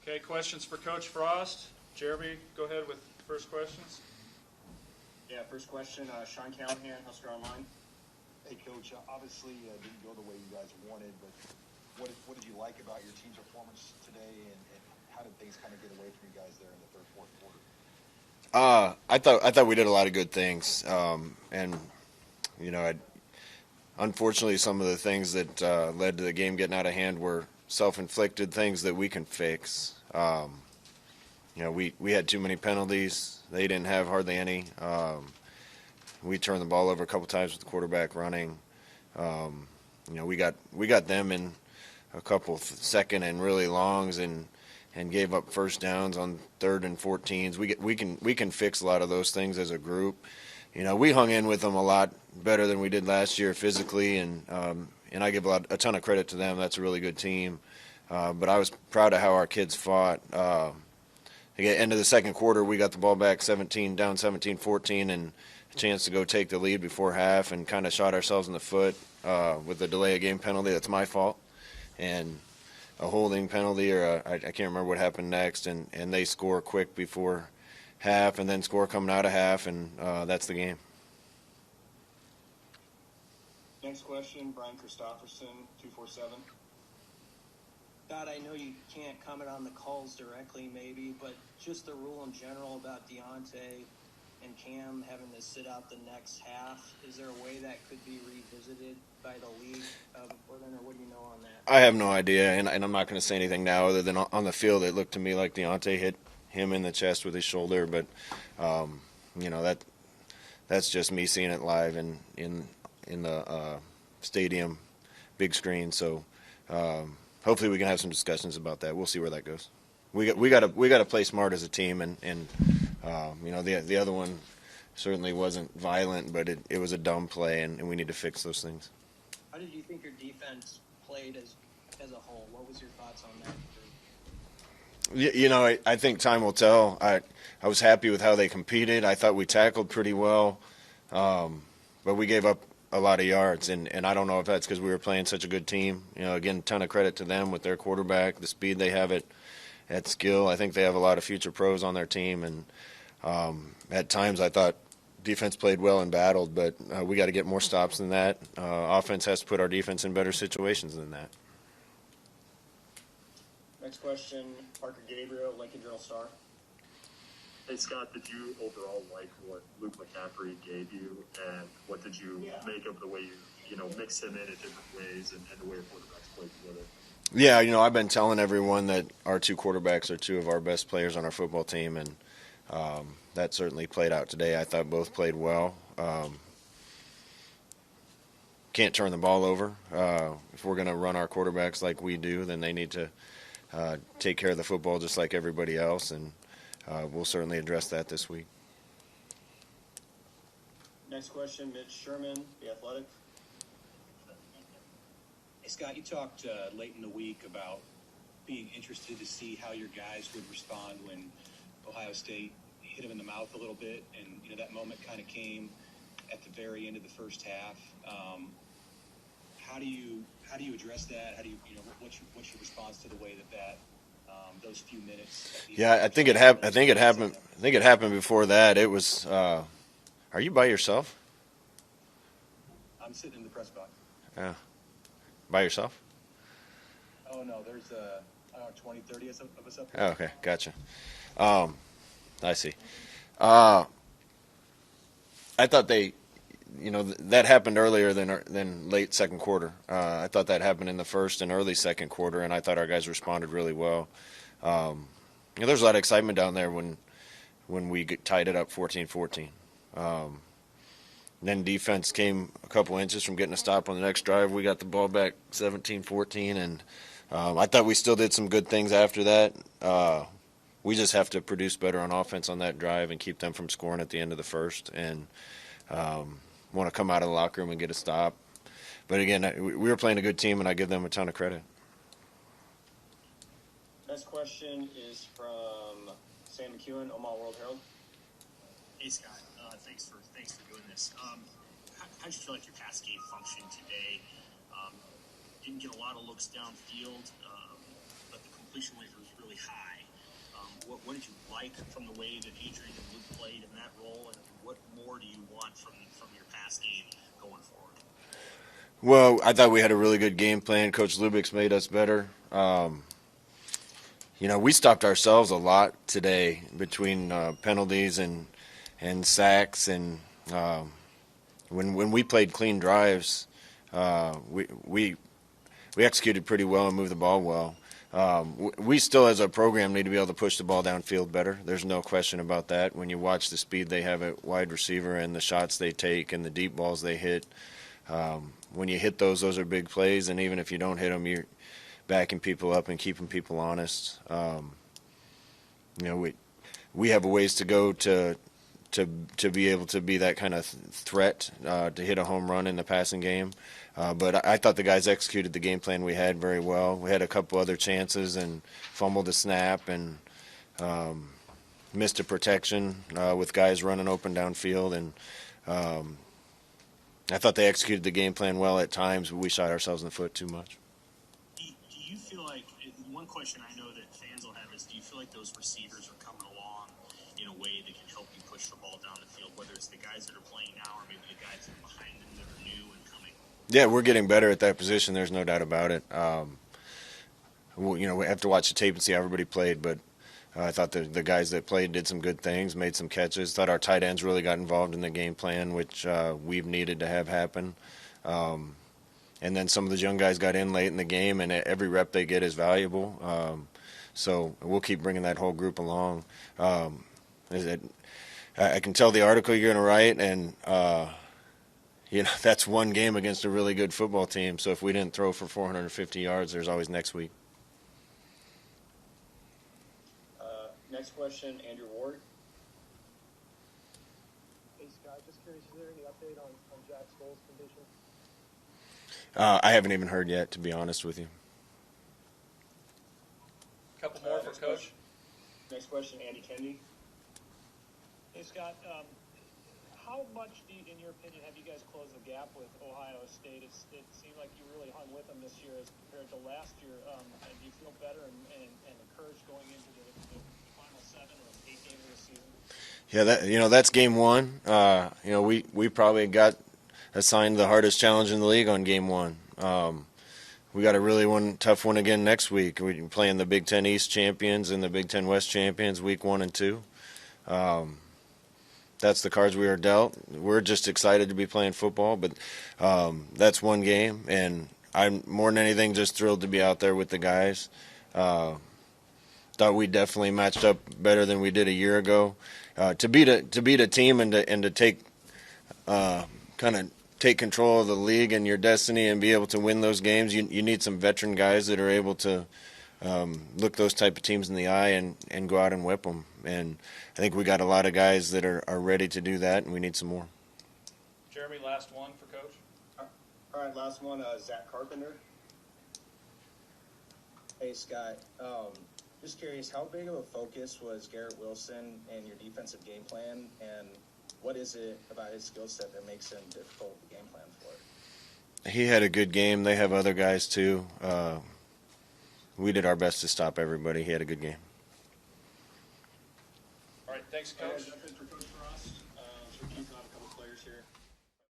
Okay, questions for Coach Frost. Jeremy, go ahead with first questions. Yeah, first question, Sean Callahan, Husker Online. Hey, Coach, obviously didn't go the way you guys wanted, but what did you like about your team's performance today, and how did things kind of get away from you guys there in the third, fourth quarter? I thought we did a lot of good things, and unfortunately, some of the things that led to the game getting out of hand were self-inflicted things that we can fix. We had too many penalties. They didn't have hardly any. We turned the ball over a couple times with the quarterback running. We got them in a couple second and really longs and gave up first downs on 3rd and 14s. We can fix a lot of those things as a group. We hung in with them a lot better than we did last year physically, and I give a ton of credit to them. That's a really good team. But I was proud of how our kids fought. At the end of the second quarter, we got the ball back down 17-14, and a chance to go take the lead before half, and kind of shot ourselves in the foot with a delay of game penalty. That's my fault. And a holding penalty, or I can't remember what happened next, and they score quick before half, and then score coming out of half, and that's the game. Next question, Brian Christopherson, 247. Scott, I know you can't comment on the calls directly maybe, but just the rule in general about Deontay and Cam having to sit out the next half, is there a way that could be revisited by the league before then, or what do you know on that? I have no idea, and I'm not going to say anything now other than on the field it looked to me like Deontay hit him in the chest with his shoulder, but that's just me seeing it live in the stadium big screen. So hopefully we can have some discussions about that. We'll see where that goes. We got to play smart as a team, and the other one certainly wasn't violent, but it was a dumb play, and we need to fix those things. How did you think your defense played as a whole? What was your thoughts on that? I think time will tell. I was happy with how they competed. I thought we tackled pretty well, but we gave up a lot of yards, and I don't know if that's because we were playing such a good team. Again, ton of credit to them with their quarterback, the speed they have at skill. I think they have a lot of future pros on their team, and at times I thought defense played well and battled, but we got to get more stops than that. Offense has to put our defense in better situations than that. Next question, Parker Gabriel, Lincoln Journal-Star. Hey, Scott, did you overall like what Luke McCaffrey gave you, and what did you make of the way you mix him in different ways and the way your quarterbacks play together? Yeah, I've been telling everyone that our two quarterbacks are two of our best players on our football team, and that certainly played out today. I thought both played well. Can't turn the ball over. If we're going to run our quarterbacks like we do, then they need to take care of the football just like everybody else, and we'll certainly address that this week. Next question, Mitch Sherman, The Athletic. Hey, Scott, you talked late in the week about being interested to see how your guys would respond when Ohio State hit them in the mouth a little bit, and that moment kind of came at the very end of the first half. How do you address that? How do you what's your response to the way that those few minutes? Yeah, I think it happened before that. It was. Are you by yourself? I'm sitting in the press box. Yeah. By yourself? Oh no, there's 20, 30 of us up here. Oh, okay, gotcha. I see. I thought that happened earlier than late second quarter. I thought that happened in the first and early second quarter, and I thought our guys responded really well. There's a lot of excitement down there when we tied it up 14-14. Then defense came a couple inches from getting a stop on the next drive. We got the ball back 17-14, and I thought we still did some good things after that. We just have to produce better on offense on that drive and keep them from scoring at the end of the first, and want to come out of the locker room and get a stop. But again, we were playing a good team, and I give them a ton of credit. Next question is from Sam McEwen, Omaha World Herald. Hey, Scott. Thanks for doing this. How did you feel like your pass game functioned today? Didn't get a lot of looks downfield, but the completion rate was really high. What did you like from the way that Adrian and Luke played in that role, and what more do you want from your pass game going forward? Well, I thought we had a really good game plan. Coach Lubik's made us better. We stopped ourselves a lot today between penalties and sacks, and when we played clean drives, we executed pretty well and moved the ball well. We still, as a program, need to be able to push the ball downfield better. There's no question about that. When you watch the speed they have at wide receiver and the shots they take and the deep balls they hit, when you hit those are big plays. And even if you don't hit them, you're backing people up and keeping people honest. We have a ways to go to be able to be that kind of threat to hit a home run in the passing game. But I thought the guys executed the game plan we had very well. We had a couple other chances and fumbled a snap and missed a protection with guys running open downfield. And I thought they executed the game plan well at times, but we shot ourselves in the foot too much. Do you feel like, one question I know that fans will have is, do you feel like those receivers are coming along in a way that can help you push the ball down the field, whether it's the guys that are playing now or maybe the guys that are behind them that are new and coming? Yeah, we're getting better at that position. There's no doubt about it. We have to watch the tape and see how everybody played, but I thought the guys that played did some good things, made some catches. Thought our tight ends really got involved in the game plan, which we've needed to have happen. And then some of the young guys got in late in the game, and every rep they get is valuable. So we'll keep bringing that whole group along. I can tell the article you're going to write, and that's one game against a really good football team. So if we didn't throw for 450 yards, there's always next week. Next question, Andrew Ward. Hey, Scott, just curious, is there any update on Jack Stoll's condition? I haven't even heard yet, to be honest with you. A couple more for Coach. Next question, Andy Kennedy. Hey, Scott, how much, in your opinion, have you guys closed the gap with Ohio State? It seemed like you really hung with them this year as compared to last year. And do you feel better and encouraged going into the final 7 or 8 games of the season? Yeah, that's game one. We probably got assigned the hardest challenge in the league on game one. We got a really tough one again next week. We're playing the Big Ten East champions and the Big Ten West champions week 1 and 2. That's the cards we are dealt. We're just excited to be playing football, but that's one game, and I'm more than anything just thrilled to be out there with the guys. Thought we definitely matched up better than we did a year ago. To beat a team and to take kind of take control of the league and your destiny and be able to win those games, you need some veteran guys that are able to look those type of teams in the eye and go out and whip them. And I think we got a lot of guys that are ready to do that, and we need some more. Jeremy, last one for Coach. All right, last one, Zach Carpenter. Hey, Scott. Just curious, how big of a focus was Garrett Wilson in your defensive game plan, and what is it about his skill set that makes him difficult to game plan for? He had a good game. They have other guys too. We did our best to stop everybody. He had a good game. All right, thanks, Coach.